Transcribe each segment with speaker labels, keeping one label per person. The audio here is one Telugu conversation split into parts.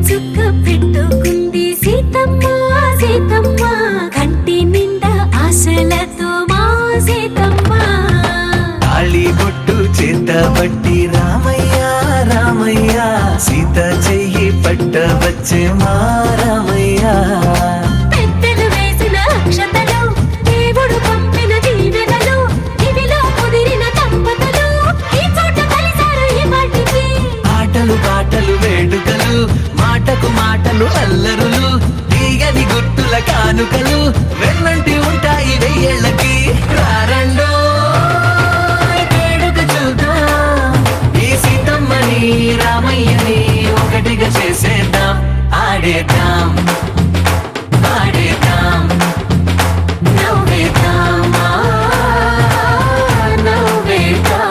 Speaker 1: చుక్క పెట్టుకుంది సీతమ్మ సీతమ్మ కంటి నిండా ఆశలతో మా సీతమ్మ
Speaker 2: తాళి బొట్టు చేతబట్టి రామయ్య రామయ్య సీత చెయ్యి పట్టవచ్చే మా రామయ్య
Speaker 1: పెద్దలు వేసిన అక్షతలు దేవుడు పంపిన దీవెనలు ఇవిలో కుదిరిన దంపతులు ఈ చోట కలిసారు ఈ వాటికి
Speaker 2: ఆటలు పాటలు వేడుకలు మాటకు మాటలు అల్లరులు తీయని గుర్తుల కానుకలు వెన్నంటి ఉంటాయి వెయ్యేళ్ళకి రారండో వేడుక చూద్దాం ఈ సీతమ్మని రామయ్యని ఒకటిగా చేసేద్దాం ఆడేద్దాం ఆడేద్దాం
Speaker 1: నవ్వేద్దాం నవ్వేద్దాం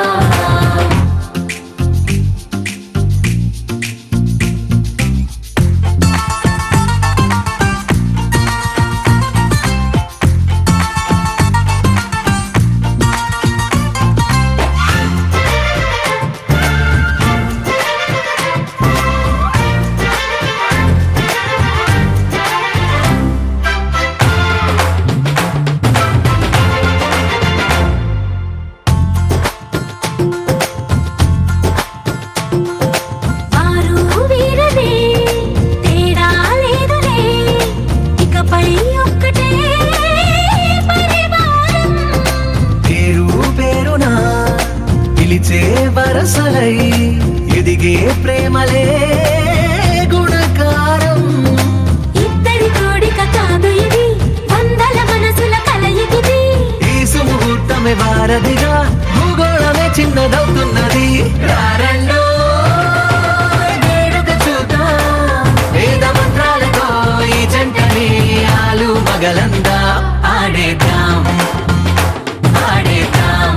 Speaker 2: వరసలై ఎదిగే ప్రేమలే గుణకారం
Speaker 1: ఇద్దరి కోడిక కాదు ఇది వందల మనసుల కలయికిది
Speaker 2: ఈ సుముహూర్తమే వారధిగా భూగోళమే చిన్నదవుతున్నది రారండో వేడుక చూద్దాం వేద మంత్రాలతో ఈ జంటని ఆలు మగలందా ఆడేద్దాం ఆడేద్దాం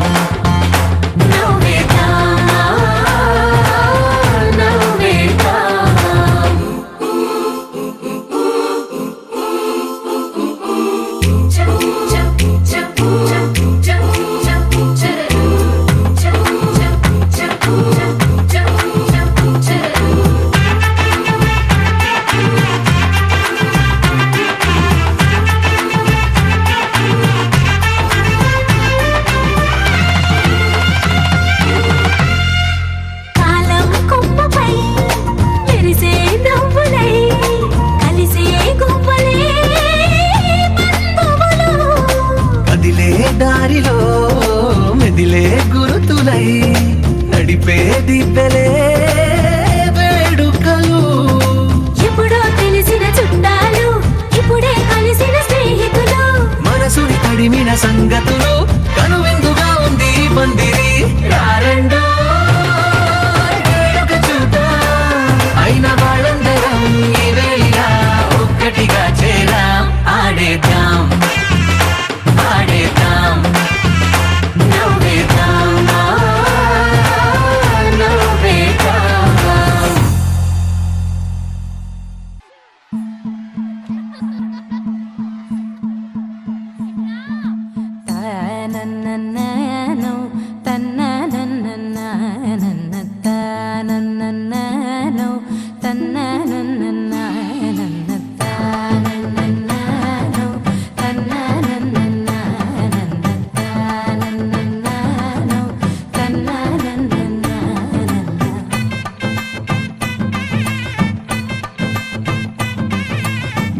Speaker 2: దారిలో మెదిలే గురుతులై నడిపే దిబ్బెలే వేడుకలు
Speaker 1: ఎప్పుడో తెలిసిన చుట్టాలు ఇప్పుడే కలిసిన స్నేహితులు
Speaker 2: మనసుని తడిమిన సంగతులు కనువిందుగా ఉంది పందిరి రారండో వేడుక చూద్దాం అయిన వాళ్ళందరం ఈ వేళ ఒక్కటిగా చేరాం ఆడేద్దాం ఆడేద్దాం
Speaker 1: నవ్వేద్దాం నవ్వేద్దాం తనననననో తనననననన తనననననో తనననననన తనననననో తనననననన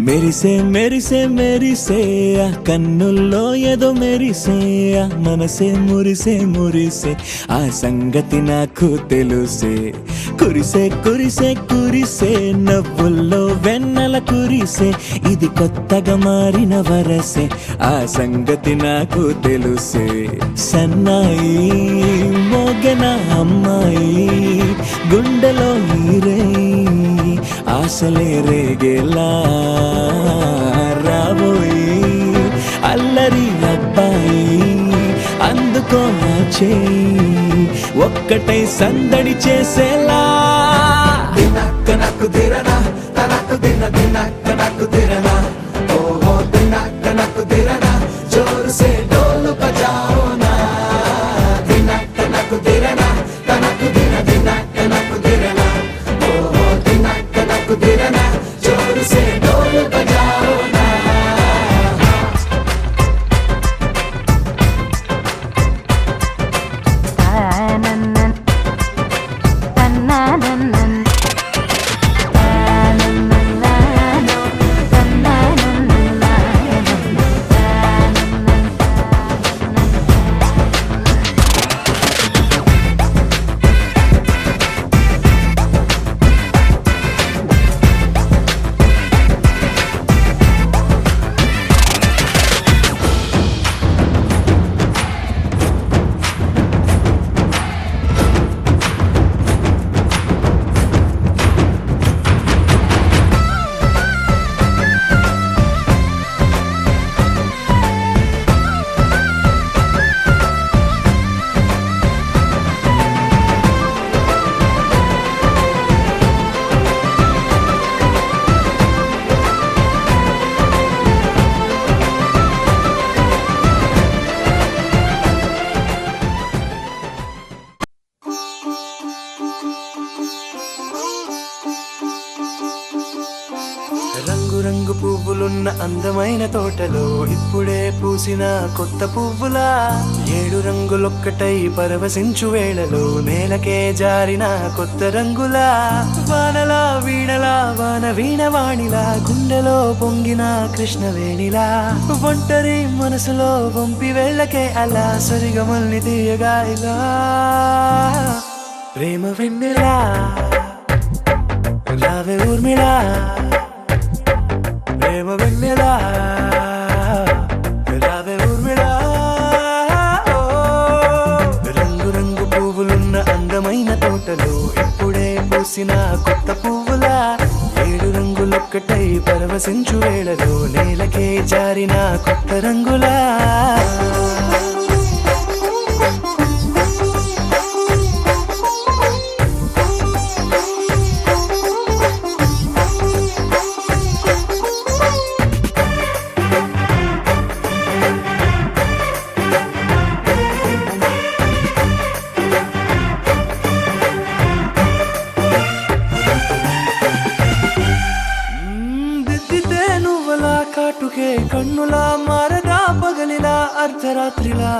Speaker 3: మెరిసే మెరిసే మెరిసే ఆ కన్నుల్లో ఏదో మెరిసే ఆ మనసే మురిసే మురిసే ఆ సంగతి నాకు తెలుసే కురిసే కురిసే కురిసే నవ్వుల్లో వెన్నెల కురిసే ఇది కొత్తగా మారిన వరసే ఆ సంగతి నాకు తెలుసే సన్నాయి మోగన అమ్మాయి గుండెలో ఈరే ఆశలే రేగేలా రాబోయి అల్లరి అబ్బాయి అందుకో నా చేయి ఒక్కటై సందడి చేసేలా దినక్క నాకు దిరనా తనకు దిన దినక్క నాకు దిరనా ఓహో దినక్క నాకు దిరనా జోరు సే డోలు బజాओ నా దినక్క నాకు దిరనా తనకు దిన దినక్క నాకు దిరనా ఓహో దినక్క నాకు దిరనా
Speaker 4: రంగు రంగు పువ్వులున్న అందమైన తోటలో ఇప్పుడే పూసిన కొత్త పువ్వులా 7 రంగులొక్కటై పరవశించు వేళలో నేలకే జారిన కొత్త రంగులా వానలా వీణలా వాన వీణవాణిలా గుండెలో పొంగిన కృష్ణవేణిలా ఒంటరి మనసులో వంపి వెళ్ళకే అలా సరిగమల్ని తీయగా ఇలా ప్రేమ వెన్నెలా రావే ఊర్మిళా ప్రేమ వెన్నెలా రావే ఊర్మిళా రంగు రంగు పువ్వులున్న అందమైన తోటలో ఇప్పుడే పూసిన కొత్త పువ్వులా 7 రంగులొక్కటై పరవశించు వేళలో నేలకే జారిన కొత్త రంగులా కాటుకే కన్నులా మారదా పగలిలా అర్ధరాత్రిలా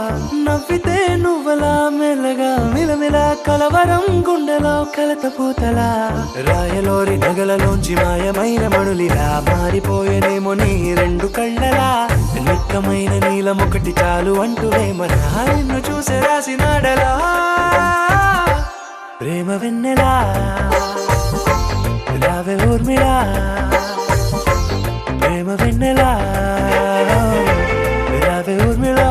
Speaker 4: నవ్వితే నువ్వలా మెల్లగా మిలమిలా కలవరం గుండెలో కలతపోతలా రాయలోరి నగలలోంచి మాయమైన మణులిలా మారిపోయేనేమో నీ 2 కళ్ళలా నిక్కమైన నీలం ఒకటి చాలు అంటూ వేమన నిన్ను చూసే రాసినాడలా ప్రేమ వెన్నెలా రావే ఊర్మిళా ప్రేమ వెన్నెలా రావే ఊర్మిళా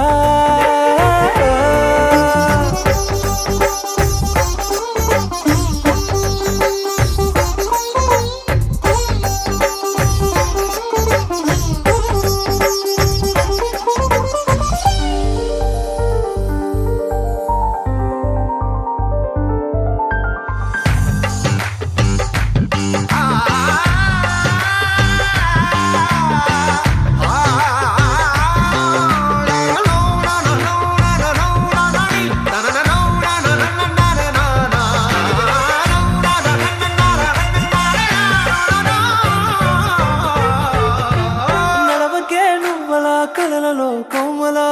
Speaker 4: కలలలో కోమలా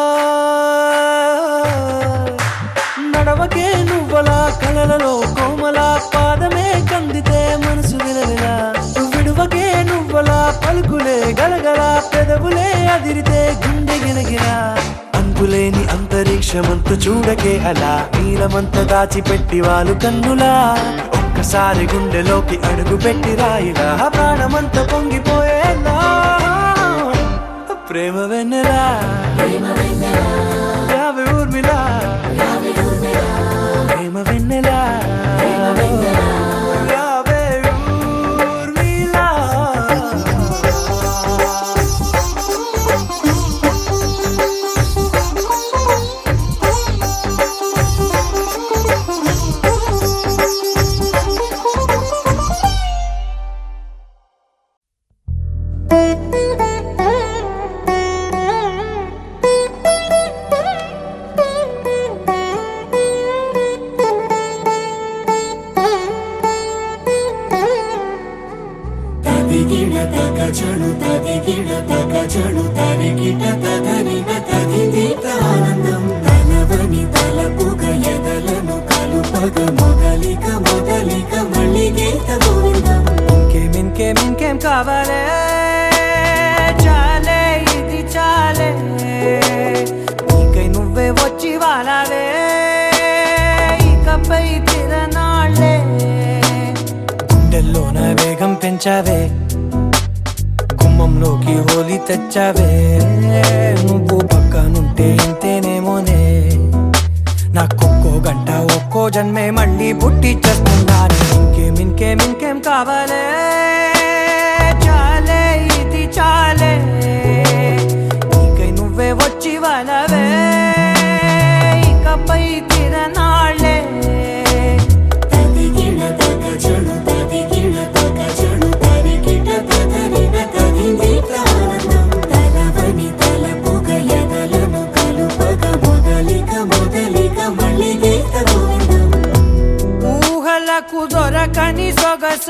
Speaker 4: నడవకే నువ్వలా కలలలో కోమలా పాదమే కందితే మనసు విలవిలా విడువకే నువ్వలా పలుకులే గలగల పెదవులే అదిరితే గుండె గిలగిలా అంతులేని అంతరిక్షమంత చూడకే అలా నీలమంత దాచిపెట్టి వాళ్ళు కన్నులా ఒక్కసారి గుండెలోకి అడుగు పెట్టి రాయిలా ప్రాణమంత పొంగిపోయేలా ప్రేమ వెన్నెలా రావే ఊర్మిళా ప్రేమ వెన్నెలా రావే ఊర్మిళా
Speaker 5: తగచడు తదిగిడ తగచడు తరిగిట తదనిన తదిదీత ఆనందం తలవని తలపుగ ఎదలను కలుపగ మొదలిక మొదలిక మళ్ళీ గీత గోవిందం
Speaker 4: ఇంకేం కావాలే చాలే ఇది చాలే నీకై నువ్వే వచ్చి వాలావే ఇకపై తిరనాళ్ళే గుండెల్లోన వేగం పెంచావే గుమ్మంలోకి హోలీ తెచ్చావే నువ్వు పక్కనుంటే ఇంతేనేమోనే నాకొక్కో గంట ఒక్కో జన్మే మళ్ళీ పుట్టి చేస్తున్నాను ఇంకేం కావాలే చాలే ఇది చాలే నీకై నువ్వే వచ్చి వాలవే ఇకపై తిరనాళ్ళే
Speaker 5: తదిగిడ తగచడు తదిగిడ తగచడు తరిగిట తదనిన తదిదీత ఆనందం తలవని తలపుగ ఎదలను కలుపగ మొదలిక మొదలిక మళ్ళీ గీత గోవిందం
Speaker 4: ఊహలకు దొరకని సొగస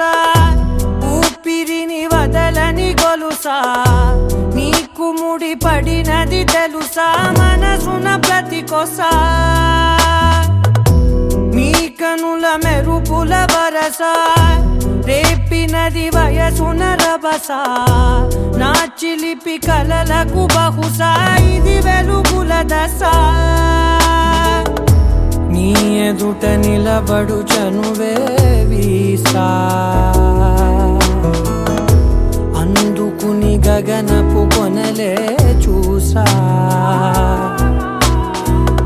Speaker 4: ఊపిరిని మెరవని గొలుసా నీకు ముడి పడినది తెలుసా మనసున ప్రతి కొసా నీ కనుల మెరుపుల వరస రేపినది వయసున రభస నా చిలిపి కలలకు బహుశా ఇది వెలుగుల దశ నీ ఎదుట నిలబడు చనువే వీసా అందుకుని గగనపు కొనలే చూసా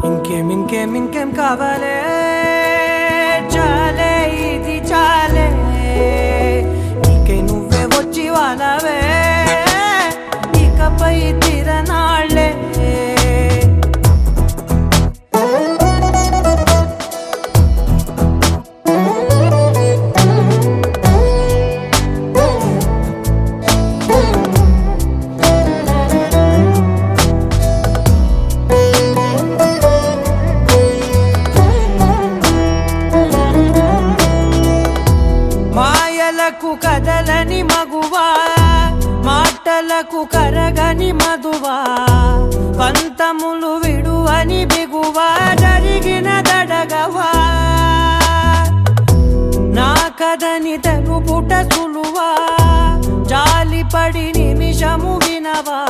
Speaker 4: ఇంకేం కావాలే చాలే ఇది చాలే నీకే నువ్వే వచ్చి వాళ్ళవే ఇకపై తిరనాళ్ళే కదలని మగువా మాటలకు కరగని మధువా పంతములు విడువని బిగువా జరిగిన దడగవా నా కథని తెలుపుట సులువా జాలిపడి నిమిషము వినవా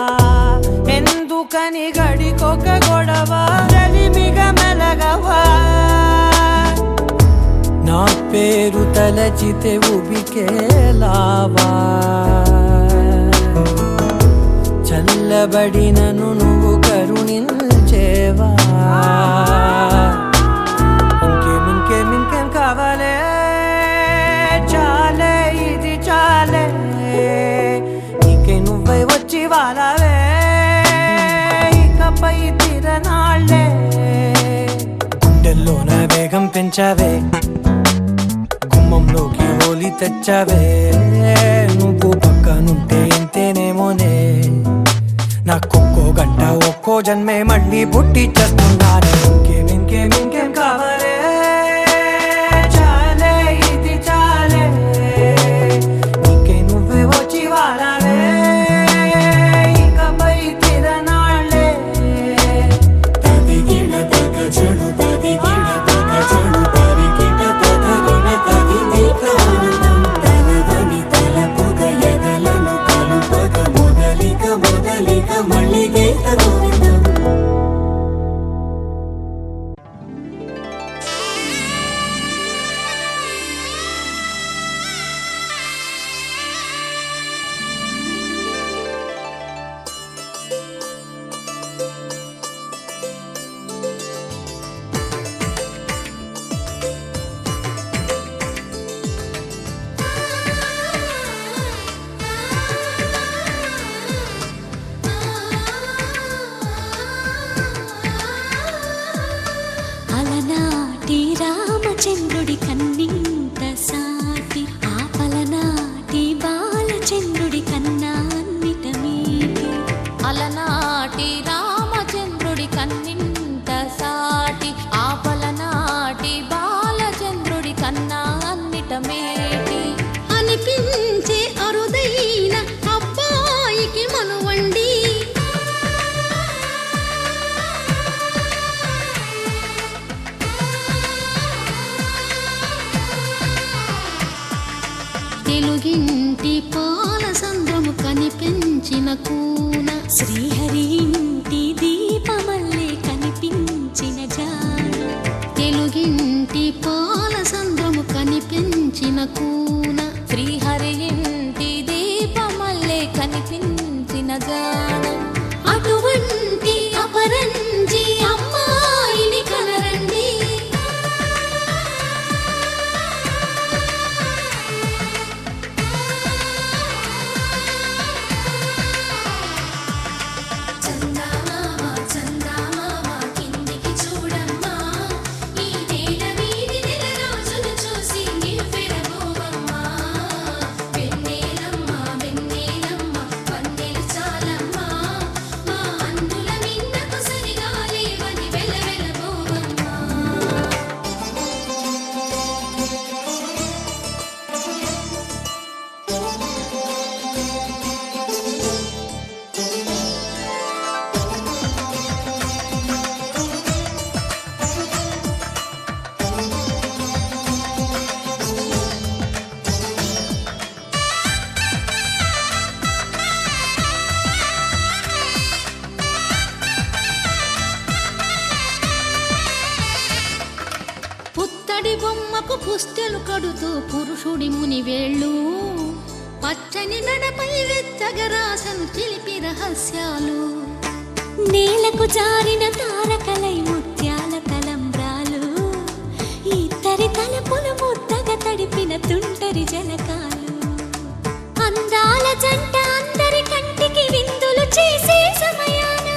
Speaker 4: ఎందుకని గడికొక గొడవ రలిమిగ మెలగవా నా పేరు తలచితే ఉబికేలావా చల్లబడినను నువ్వు కరుణించేవా ఇంకేం కావాలే చాలే ఇది చాలే నీకే నువ్వై వచ్చి వాళ్ళవే ఇకపై తిరనాళ్ళే గుండెల్లోన వేగం పెంచావే గుమ్మంలోకి హోలీ తెచ్చావే నువ్వు పక్కనుంటే ఇంతేనేమోనే నాకొక్కో గంట ఒక్కో జన్మే మళ్ళీ పుట్టి చేస్తున్నానే ఇంకేం కావాలే చాలే ఇది చాలే నీకే నువ్వే వచ్చి వాళ్ళవే ఇకపై తిరనాళ్ళే
Speaker 5: తదిగిన తగ చెడు తదిగిన తగ చెడు తరిగిన తగరిన తగింది ప్రాణం తలవని తలపుగ ఎదలను కలుపగ మొదలిక మళ్ళీ గీత గోవిందం
Speaker 1: అలనాటి రామచంద్రుడి కన్నింత సాటి ఆపలనాటి బాలచంద్రుడి కన్నా అన్నిట మీటి అలనాటి రామచంద్రుడి కన్నింత సాటి ఆపలనాటి బాలచంద్రుడి కన్నా అన్నిట మేటి అనిపించే అరుదైన అబ్బాయికి మనువండి తెలుగింటి పాల సంద్రము కనిపించిన కూన శ్రీహరి ఇంటి దీపమల్లే కనిపించిన జాన తెలుగింటి పాల సంద్రము కనిపించిన కూన శ్రీహరి ఇంటి దీపమల్లే కనిపించిన జాన అటువంటి అపరంజి అమ్మాయిని కనరండి కొమ్మకు పుస్తెలు కడుతూ పురుషుడి ముని వేళ్ళు పచ్చని మెడపై వెచ్చగరాసను చిలిపి రహస్యాలు నేలకు జారిన తారకలై ముత్యాల తలంబ్రాలు ఇద్దరి తలపులు ముద్దగా తడిపిన తుంటరి జలకాలు అందాల జంట అందరి కంటికి విందులు చేసే సమయాన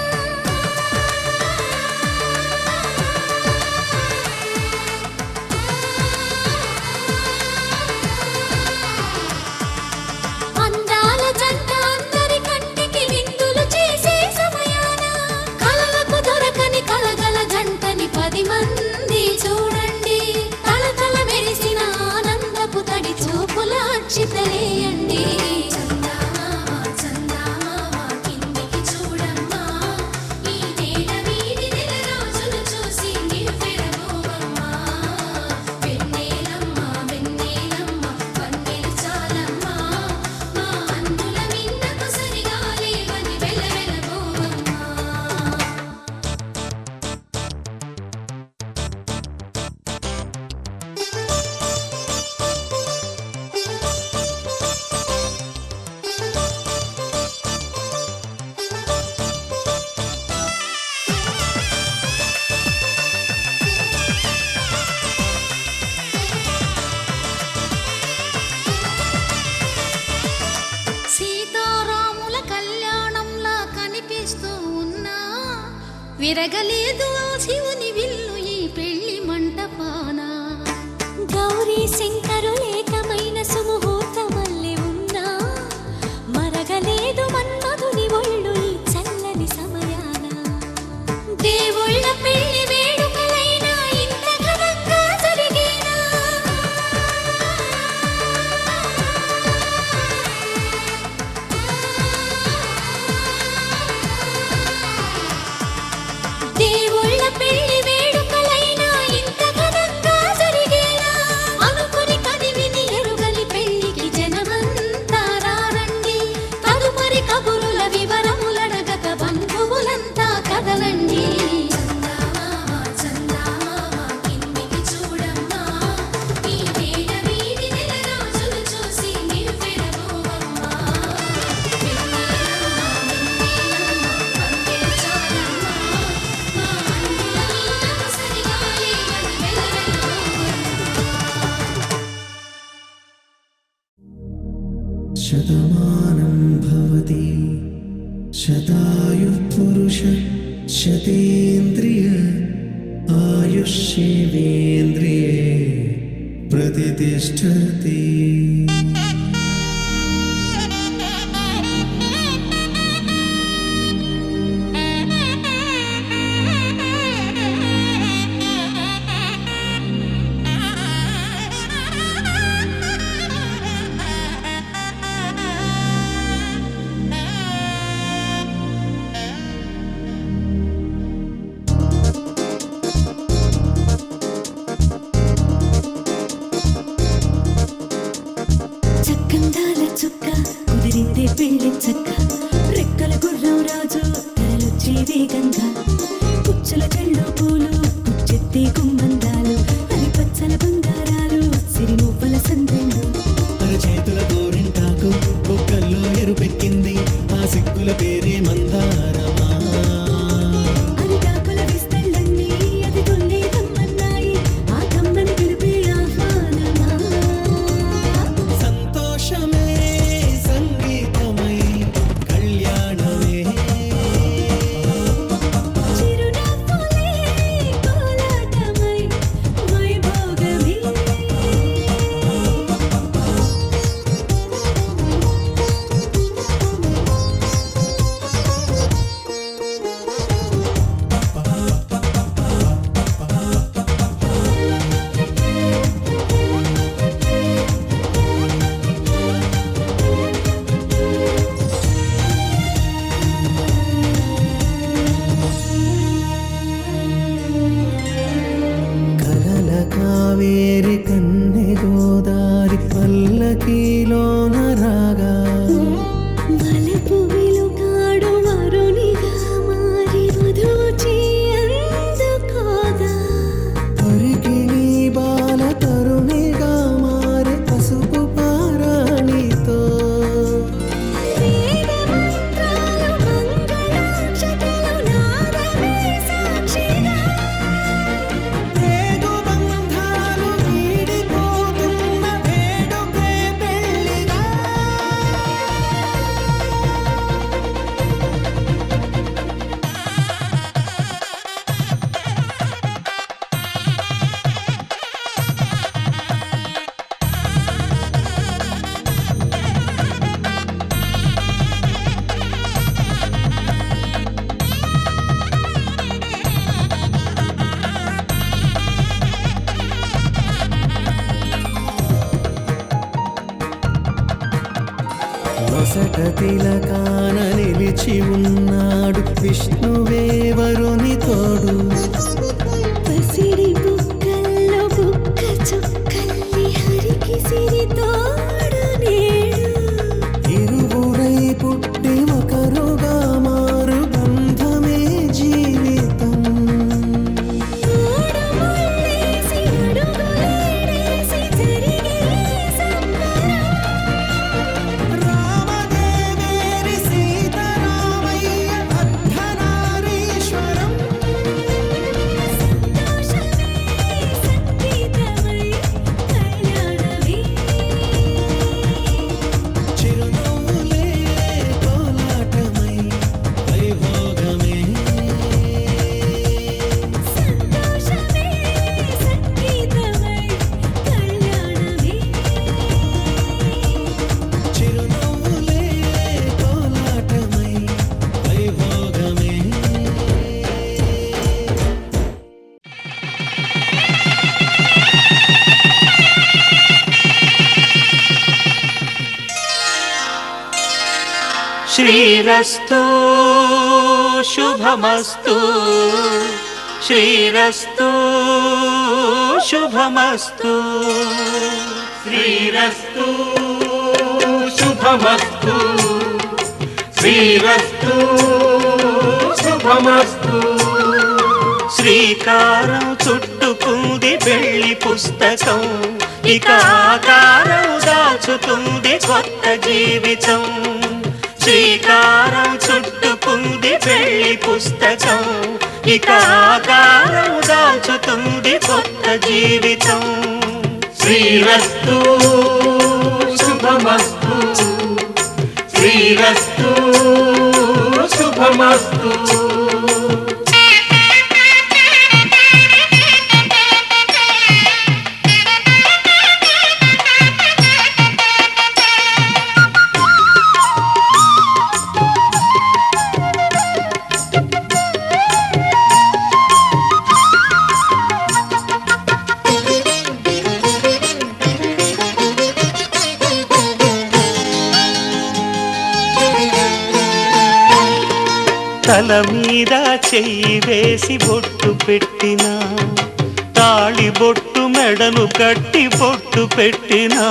Speaker 1: అందాల జంట అందరి కంటికి విందులు చేసే సమయాన కలలకు దొరకని కలగల జంటని 10 మంది చూడండి తలతల మెరిసిన ఆనందపు తడి చూపుల అచ్చితలేయండి సీతారాముల కళ్యాణంలా కనిపిస్తూ ఉన్నా విరగలేదు ఆ శివుని విల్లు ఈ పెళ్లి మంటపాన గౌరీ శంకరులేకమైన సుముహూర్తమల్లె ఉన్నా మరగలేదు మన్మధుని ఒళ్ళు ఈ చల్లని సమయాన దేవుళ్ళ పెళ్లి వేడుకలైనా ఇంత ఘనంగా జరిగేనా దేవుళ్ళ పెళ్లి వేడుకలైనా ఇంత ఘనంగా జరిగేలా అనుకుని కదివిని ఎరుగని పెళ్లికి జనమంతా రారండి తదుపరి కబురుల వివరములడగక బంధువులంతా కదలండి
Speaker 5: శతమానం భవతి శతాయుః పురుష శతేంద్రియ ఆయుష్యేవేంద్రియే ప్రతిష్ఠతి
Speaker 1: చక్కందాల చుక్క కుదిరిందే పెళ్లి చక్క రెక్కల గుర్రం రాజు తరలొచ్చే వేగంగా పుచ్చుల కళ్ళు పూలు పుచ్చెత్తే గుమ్మందాలు అది పచ్చల బంగారాలు సిరిమూపల సందెళ్ళు
Speaker 3: చేతుల గోరింటాకు బొక్కల్లో ఎరుపెక్కింది ఆ సిగ్గుల పేరే మందారమా
Speaker 1: అరిటాకుల విస్తళ్ళన్నీ అది తొల్లి రమ్మన్నాయి ఆ కమ్మని పిలిపే ఆహ్వానమా
Speaker 3: సంతోషమే సంగీతమై కళ్యాణమే
Speaker 1: చిరునవ్వులే కోలాటమై వైభోగమే
Speaker 3: బాసట తిలకాన నిలిచి ఉన్నాడు విష్ణువే వరుని తోడు.
Speaker 1: పసిడి బుక్కల్లో బుక్క చుక్కల్లి హరికి సిరి తోడు నేడు.
Speaker 3: ఇరువురై పుట్టి ఒకరుగా మారు బంధమే జీవితం.
Speaker 1: మూడు ముళ్ళేసి అడుగులేసి జరిగే సంబరం.
Speaker 3: రామదేవేరి సీతారామయ్య అర్ధనారీశ్వరం.
Speaker 1: సంతోషమే సంగీతమై కళ్యాణమే.
Speaker 3: చిరునవ్వులే కోలాటమై వైభోగమే.
Speaker 1: సంతోషమే సంగీతమై కళ్యాణమే.
Speaker 3: చిరునవ్వులే కోలాటమై వైభోగమే.
Speaker 2: శ్రీరస్తు శుభమస్తు శ్రీరస్తు శుభమస్తు శ్రీరస్తు శుభమస్తు శ్రీరస్తు శుభమస్తు. శ్రీకారం చుట్టుకుంది వెళ్లి పుస్తకం, ఇక ఆకారం దాచుతుంది కొత్త జీవితం. శ్రీకారం చుట్టుకుంది వెళ్లి పుస్తకం, ఇక ఆకారం దాచుతుంది కొత్త జీవితం. శ్రీరస్తు శుభమస్తు శ్రీరస్తు శుభమస్తు. తల మీద చెయ్యి వేసి బొట్టు పెట్టినా, తాళి బొట్టు మెడను కట్టి బొట్టు పెట్టినా.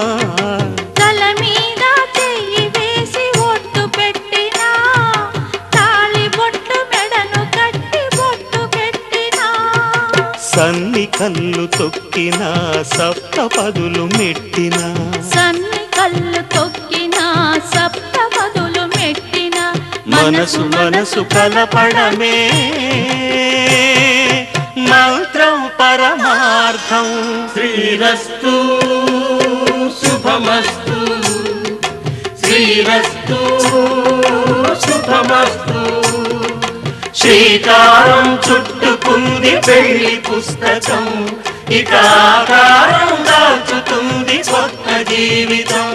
Speaker 1: తల మీద చెయ్యి వేసి ఒట్టు పెట్టినా, తాళి బొట్టు మెడను కట్టి బొట్టు పెట్టినా.
Speaker 2: సన్ని కళ్ళు తొక్కినా, సప్త పదులు మెట్టినా.
Speaker 1: సన్ని కళ్ళు తొక్కినా, సప్త పదులు మెట్టినా.
Speaker 2: మనసు మనసు కలపడమే మంత్రం పరమార్థం. శ్రీరస్తు శుభమస్తు శ్రీరస్తు శుభమస్తు. శ్రీకారం చుట్టుకుంది వెళ్లి పుస్తకం, ఇక ఆకారం దాచుతుంది కొత్త జీవితం.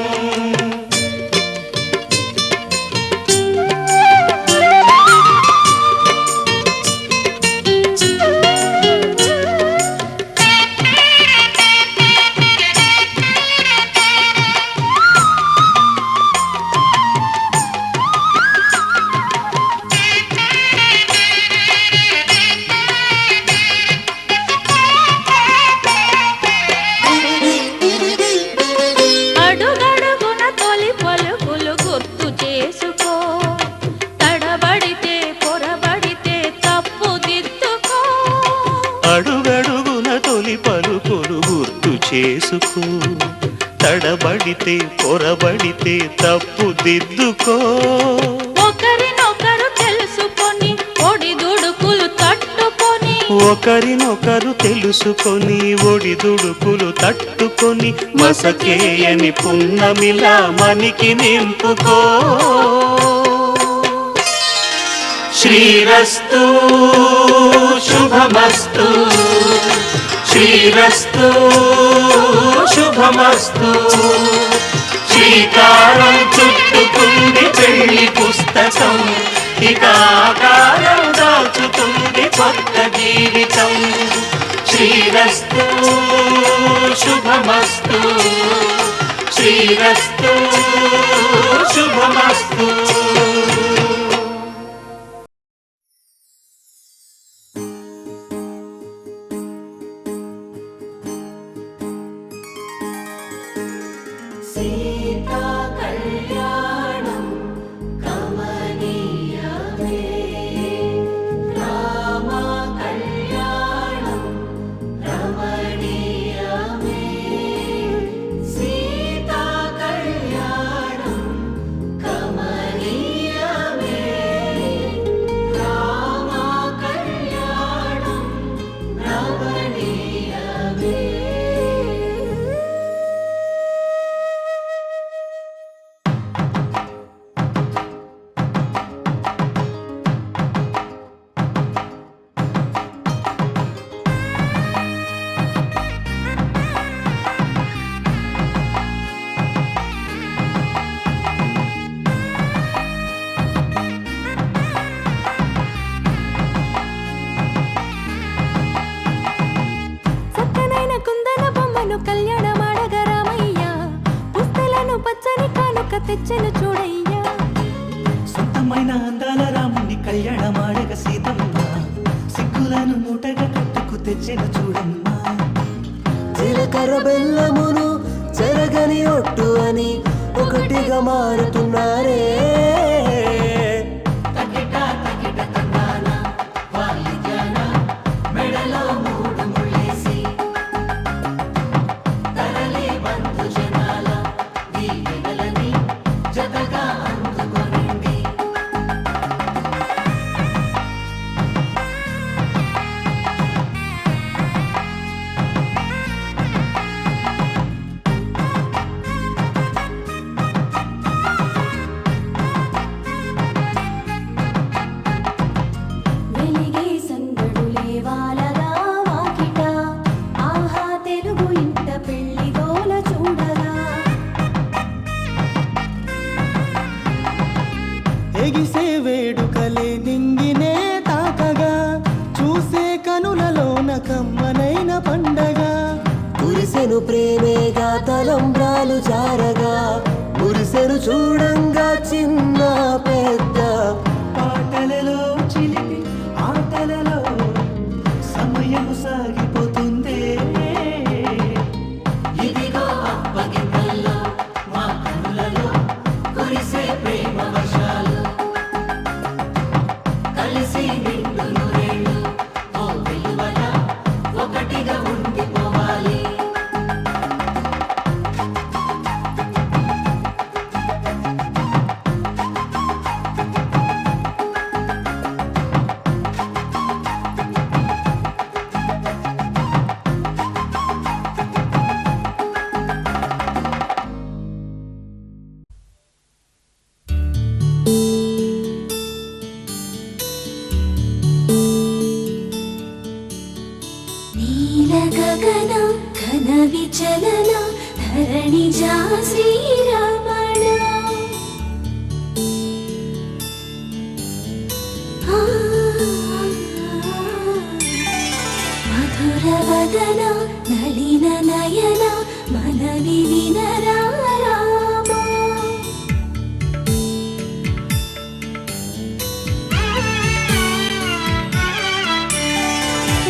Speaker 1: అడుగడుగున తొలి పలుకులు గుర్తు చేసుకో, తడబడితే పొరబడితే తప్పు దిద్దుకో.
Speaker 2: అడుగడుగున తొలి పలుకులు గుర్తు చేసుకో, తడబడితే పొరబడితే తప్పు దిద్దుకో.
Speaker 1: ఒకరినొకరు తెలుసుకొని ఒడిదుడుకులు తట్టుకొని,
Speaker 2: ఒకరినొకరు తెలుసుకొని ఒడిదుడుకులు తట్టుకొని, మసకేయని పున్నమిలా మనికి నింపుకో. శ్రీరస్తు శుభమస్తు శ్రీరస్తు శుభమస్తు. శ్రీకారం చుట్టుకుంది పెళ్లి పుస్తకం, ఇక ఆకారం దాచుతుంది కొత్త జీవితం. శ్రీరస్తు శుభమస్తు శ్రీరస్తు శుభమస్తు. శ్రీరస్తు.
Speaker 1: సీతా కళ్యాణం కమనీయమే రామ కళ్యాణం రమణీయమే సీతా కళ్యాణం కమనీయమే రామ కళ్యాణం రమణీయమే.
Speaker 6: చక్కనైన కుందన బొమ్మను కళ్యాణమాడగా రామయ్య పుస్తలను పచ్చని కానుక తెచ్చెను చూడయ్యా.
Speaker 3: సొంతమైన అందాల రాముని కళ్యాణమాడగ సీతమ్మ సిగ్గులను మూటగా కట్టుకు తెచ్చెను చూడమ్మా. జీలకర్ర బెల్లమును చెరగని ఒట్టు అని ఒకటిగా మారుతున్నారే.
Speaker 1: తకిట తకిట తందాన వాయిద్యాన మెడలో మూడు ముళ్ళేసి తరలి బంధు జనాల దీవెనలని జతగా అందుకొనింది.
Speaker 6: వెలిగే సందడులే వాలగా వాకిట ఆహా తెలుగు ఇంట పెళ్లి గోల చూడగా.
Speaker 3: ఎగిసే వేడుకలే నింగినే తాకగా చూసే కనులలోన కమ్మనైన పండగ. కురిసెను ప్రేమేగా తలంబ్రాలు జారగా మురిసెను చూడంగా చిన్న పెద్ద. పాటలలో చిలిపి ఆటలలో సమయము సాగిపోతుందే.
Speaker 1: ఇదిగో అప్పగింతల్లో మా కనులలో కురిసే ప్రేమ వర్షాలు కలిసి నిండు నూరేళ్ళు ఓ వెలువల ఒకటిగా ఉండిపోవాలి.
Speaker 6: నీల గగన ఘన విచలన ధరణిజా శ్రీరమణ మధుర వదన నలిన నయన మనవి వినరా రామ.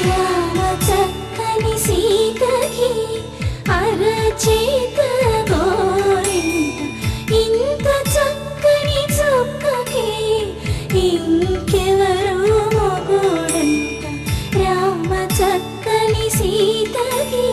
Speaker 6: రామ చక్కని సీతకి అరచేత గోరింట ఇంత చక్కని చొక్కకి ఇంకెవరు మొగుడంట. రామ చక్కని సీతకి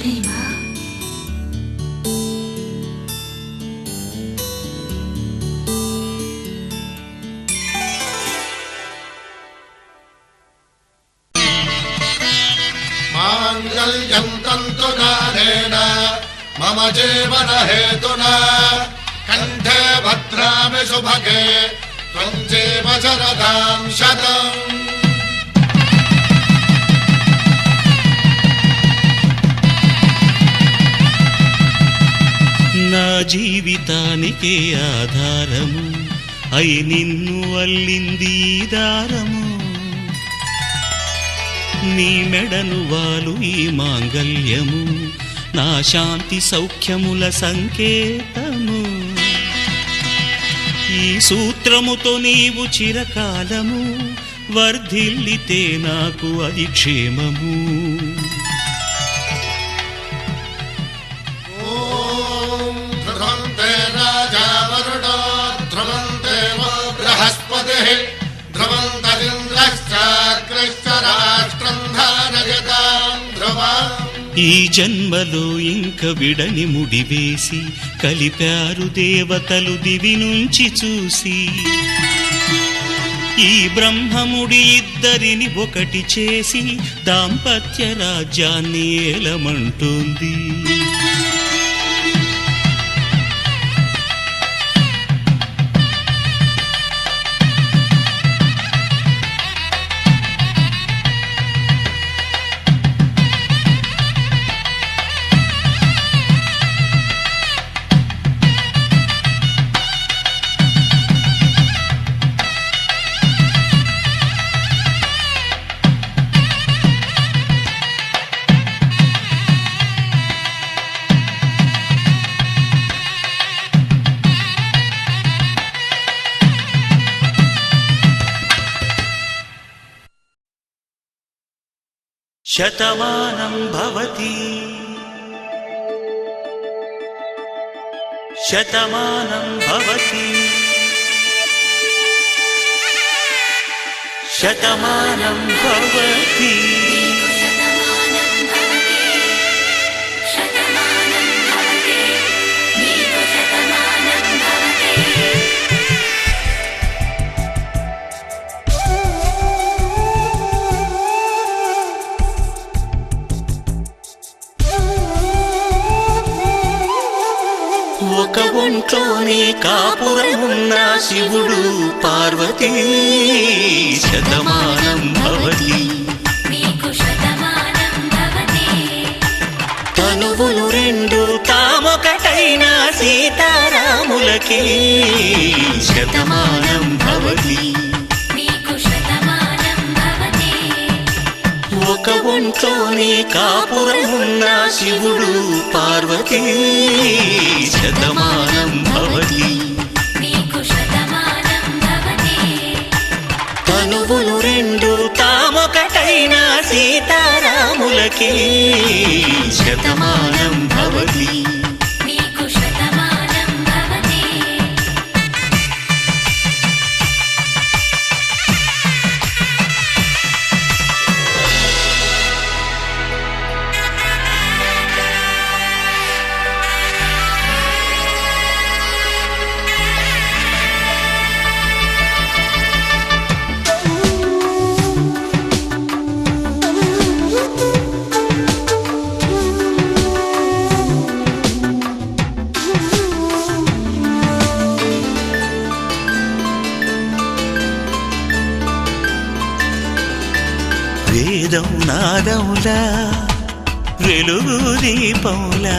Speaker 6: ప్రేమ
Speaker 7: మాంగళ్యం తంతునానేన మమ జీవన హేతునా కంఠే భద్రామి శుభగే త్వం జీవ శరదాం శతం.
Speaker 2: నా జీవితానికే ఆధారము అయి నిన్ను అల్లింది దారము. నీ మెడను వాలు ఈ మాంగళ్యము నా శాంతి సౌఖ్యముల సంకేతము. ఈ సూత్రముతో నీవు చిరకాలము వర్ధిల్లితే నాకు అది క్షేమము.
Speaker 7: ఓం ధ్రువంతే రాజా వరుణో ధ్రువంతే బృహస్పతిః ధ్రువంతరింద్రశ్చాగ్రశ్చ రాష్ట్రం ధారయతాం ధ్రువం.
Speaker 2: ఈ జన్మలో ఇంక విడని ముడివేసి కలిపారు దేవతలు దివి నుంచి చూసి. ఈ బ్రహ్మముడి ఇద్దరిని ఒకటి చేసి దాంపత్య రాజ్యాన్ని ఏలమంటోంది. శతమానం భవతి శతమానం భవతి శతమానం భవతి. ఒక ఒంట్లోనే కాపురమున్న శివుడు పార్వతీ శతమానం భవతి. తనువులు రెండు తామొకటైన సీతారాములకి శతమానం భవతి. ఒక ఒంట్లోనే కాపురమున్న శివుడు పార్వతీ శతమానం భవతి. తనువులు రెండు తామొకటైన సీతారాములకి శతమానం భవతి. వేదం నాదములా వెలుగు దీపములా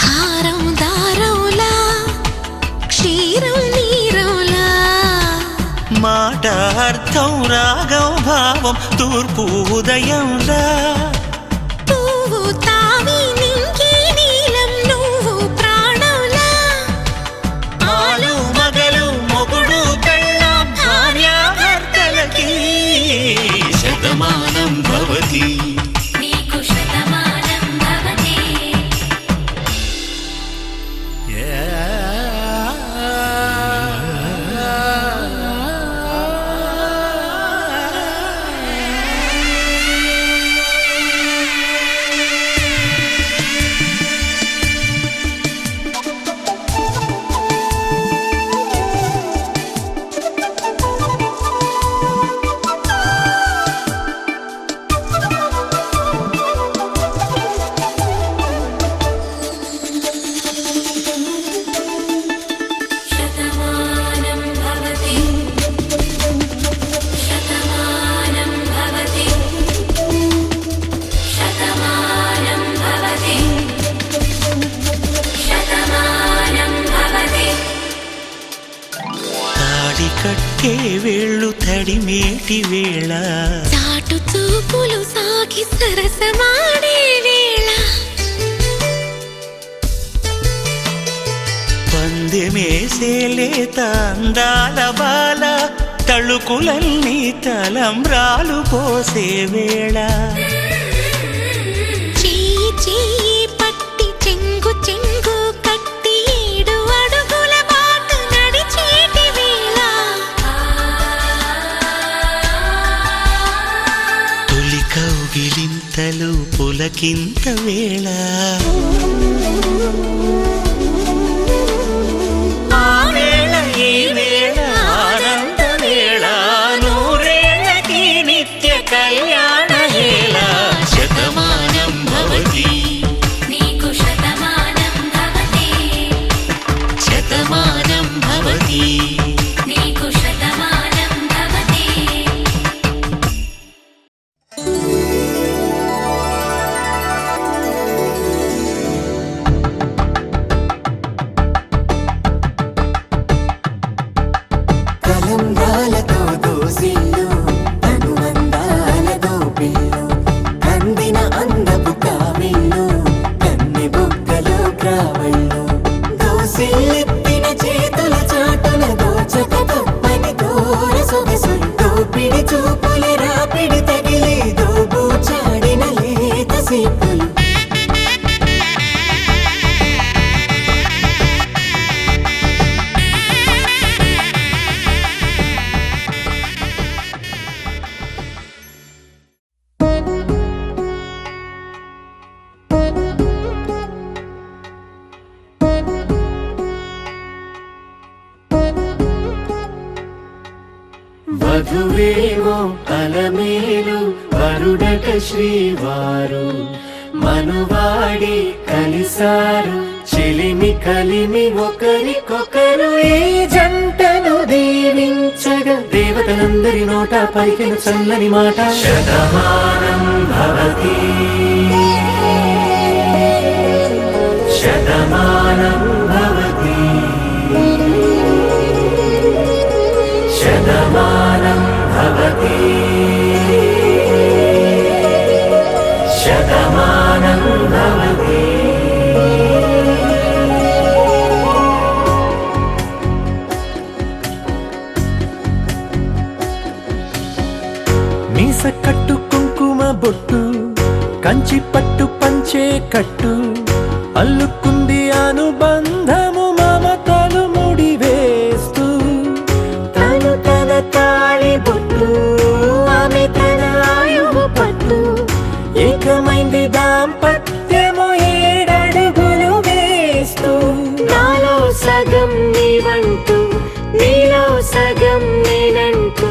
Speaker 6: హారం దారములా క్షీరం నీరములా
Speaker 2: మాట అర్థం రాగం భావం తూర్పు ఉదయంలా
Speaker 6: పువ్వు తావి నింగి నీలం నువ్వు ప్రాణంలా
Speaker 2: ఆలు మగలు మొగుడు పెళ్ళాం భార్యాభర్తలకి శతమానం భవతి. తాకే వేళ్ళు తడిమేటి వేళ
Speaker 6: చాటు చూపులు సాగి సరసమాడే వేళ
Speaker 2: పందెమేసేలేత అందాల బాల తళుకులన్నీ తలంబ్రాలు పోసే వేళ
Speaker 6: చెయ్యి చెయ్యి పట్టి చెంగు చెంగు కట్టి 7 అడుగుల బాటు నడిచేటి వేళ
Speaker 2: తొలి కౌగిలింతలు పులకింత వేళ ఆ వేళ ఈ వేళ ఆనంద వేళ నూరేళ్ళకి నిత్య కళ్యాణ వేళ శతమానం భవతి
Speaker 1: నీకు శతమానం భవతి
Speaker 2: శతమానం భవతి
Speaker 1: నీకు శతమానం భవతి
Speaker 3: కలంబ్రాలతో దోసిల్లు అనుబంధాలతో పిల్లు అందిన అందపు కావిళ్ళు కన్ని బుగ్గలు క్రావళ్ళు దోసిల్లెత్తిన చేతుల చాటున దోచక తప్పని దూర సొగసులు దోపిడి చూపుల రాపిడి తగిలి దోబూచాడిన లేత సీపులు వధువేమో అలమేలు వరుడట శ్రీవారు మనువాడి కలిసారు చెలిమి కలిమి ఒకరికొకరు ఈ జంటను దీవించగా దేవతలందరి నోట పలికిన చల్లని మాట శతమానం భవతి శతమానం భవతి శతమానం భవతి శతమానం భవతి మీస కట్టు కుంకుమ బొట్టు కంచి పట్టు పంచే కట్టు అల్లుకుంది అనుబంధము మమతలు ముడివేస్తూ తను తన తాళి బొట్టు ఆమె తన ఆయువు పట్టు ఏకమైంది దాంపత్యము 7 అడుగులు వేస్తూ నాలో సగం నీవంటూ నీలో సగం నేనంటూ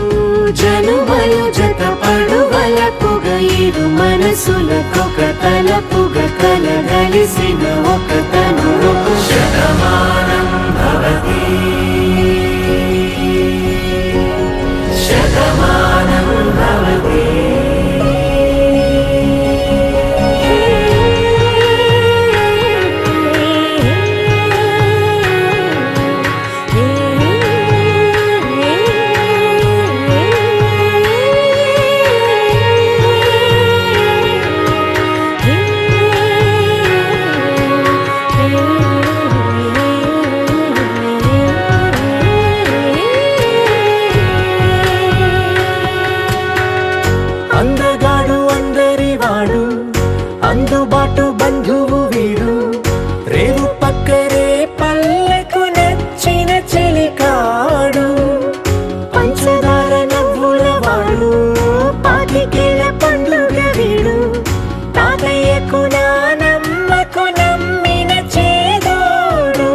Speaker 3: జనుమలు జత పడువలపుగ 7 మనసులకొక తలపుగ కలగలిసిన ఒక తను శతమానం భవతి శతమానం భవతి అందగాడు అందరివాడు అందుబాటు బంధువు వీడు రేవు పక్కరే పల్లెకు నచ్చిన చెలికాడు పంచదార నవ్వుల వాడు పాతికేల పండుగ వీడు తాతయ్యకు నానమ్మకు నమ్మిన చేదోడు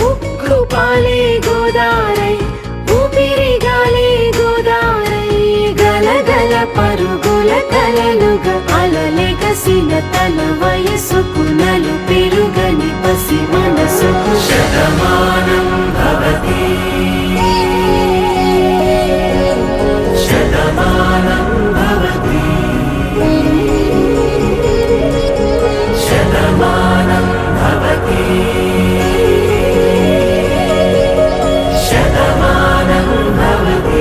Speaker 3: ఉక్కు పాలే గోదారై ఊపిరి గాలే గోదారై గలగల పరుగుల కలలుగా అలలెగసిన తన వయసుకు నలు పెరుగని పసి మనసుకు శతమానం భవతి శతమానం భవతి శతమానం భవతి శతమానం భవతి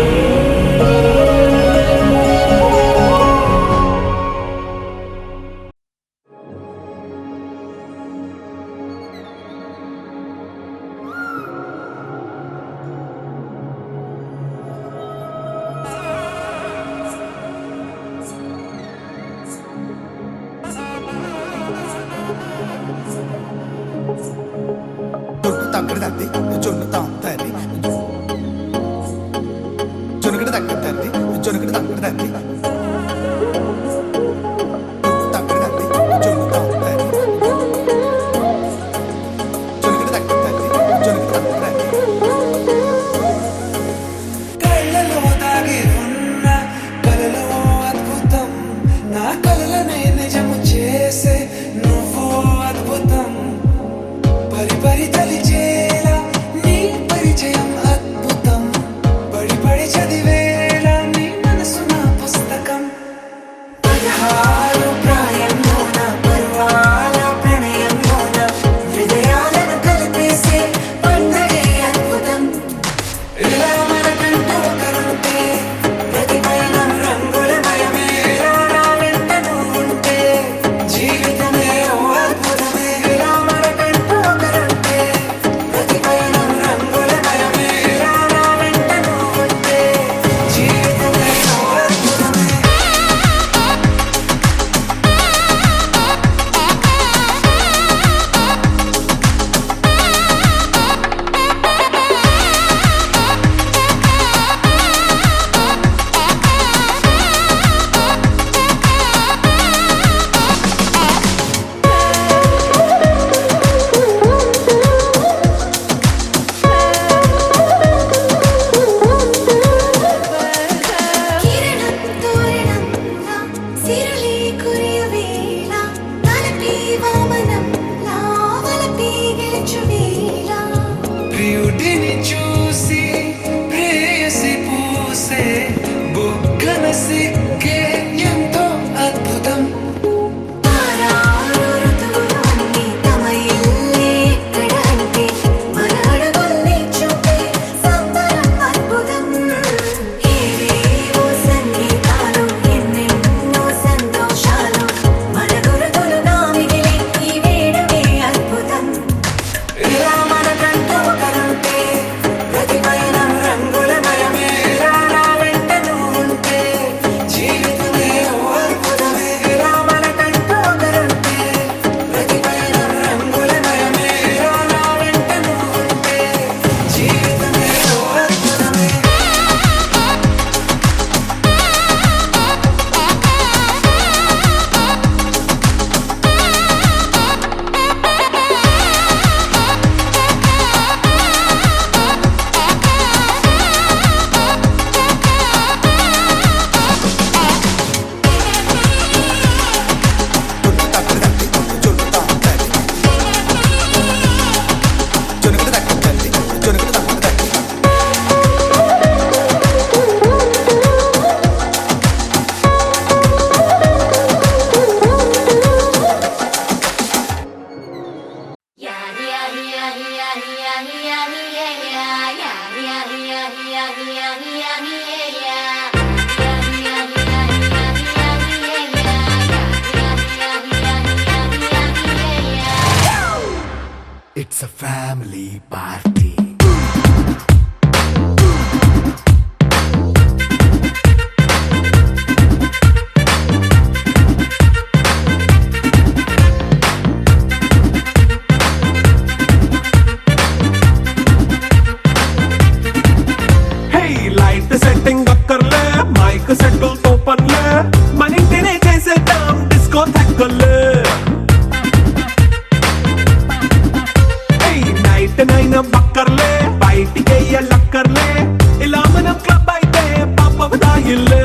Speaker 8: తద్ది జొన్ను తాం తల్లి జొనుకుడు తగ్గ తల్లి జొనుకుడు తగ్గ తల్లి
Speaker 4: కళ్ళలో దాగి ఉన్న కలలో అద్భుతం నా కలలనే నిజము చేసే నువ్వు అద్భుతం పరి పరి తలిచేలా నీ పరిచయం అద్భుతం పడి పడి చదివేలా నీ మనసు నా పుస్తకం 16 ప్రాయంలోన పర్వాల ప్రణయంలోన హృదయాలను కలిపేసే పండగే అద్భుతం ఇలా మనకంటూ ఒకరుంటే ప్రతిపైన రంగుల మయమే ఇలా నా వెంట నువ్వుంటే జీవితమే ఓ అద్భుతమే ఇలా మనకంటూ ఒకరుంటే ప్రతిపైన రంగుల మయమే ఇలా నా వెంట నువ్వుంటే జీవితమే ఓ అద్భుతమే
Speaker 6: కిరణం తోరణంలా సిరులే కురియవేళ తలపి వామనంలా వలపి గెలుచువేళ
Speaker 4: ప్రియుడిని చూసి ప్రేయసి పూసే బుగ్గన సిగ్గే ఎంతో అద్భుతం
Speaker 6: తారారు ఋతువులోని తమ ఇల్లే ఎక్కడ అంటే మన అడుగుల్ని చూపే సంబరం అద్భుతం ఏవేవో సంగీతాలు ఎన్నెన్నో సంతోషాలు మన గురుతులుగా మిగిలే ఈ వేడుకే అద్భుతం
Speaker 4: ఇలా మనకంటూ ఒకరుంటే ప్రతిపైన రంగుల మయమే ఇలా నా వెంట నువ్వుంటే జీవితమే ఓ అద్భుతమే ఇలా మనకంటూ ఒకరుంటే ప్రతిపైన రంగుల మయమే ఇలా నా వెంట నువ్వుంటే జీవితమే ఓ అద్భుతమే
Speaker 8: జొన్ను తాం తల్లి జొనుకుడు తగ్గ తల్లి జొనుకుడు తగ్గ తల్లి It's a family party.
Speaker 3: Hey, light setting అక్కర్లే మైక్ సెట్టుల్ తో పనులే మన ఇంటినే చేసేద్దాం డిస్కో థక్కర్లే నైట్ నైన్ బక్కర్లే బయటికెయ్యలక్కర్లే ఇలా మనం క్లబ్ అయితే పాపదాయిల్లే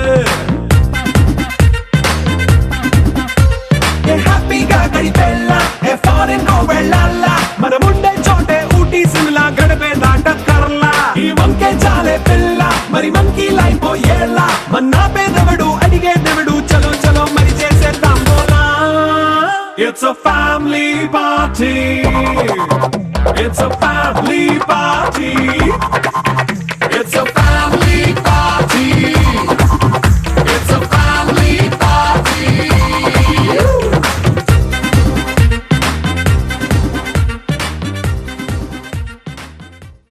Speaker 3: ఏ హ్యాపీగా గడిపెళ్ళ ఏ ఫారెన్ నో వెళ్ళాల మనముండే చోటే ఊటీ సిమ్లా గడిపే దాటక్కర్లా ఈ వంకే చాలే పిల్ల మరి మంకీ లైఫ్ ఏళ్ళ మన్నా పేదవడు అడిగేదెవడు చలో చలో మరి చేసేద్దాం బోలా It's a family party. It's a family party.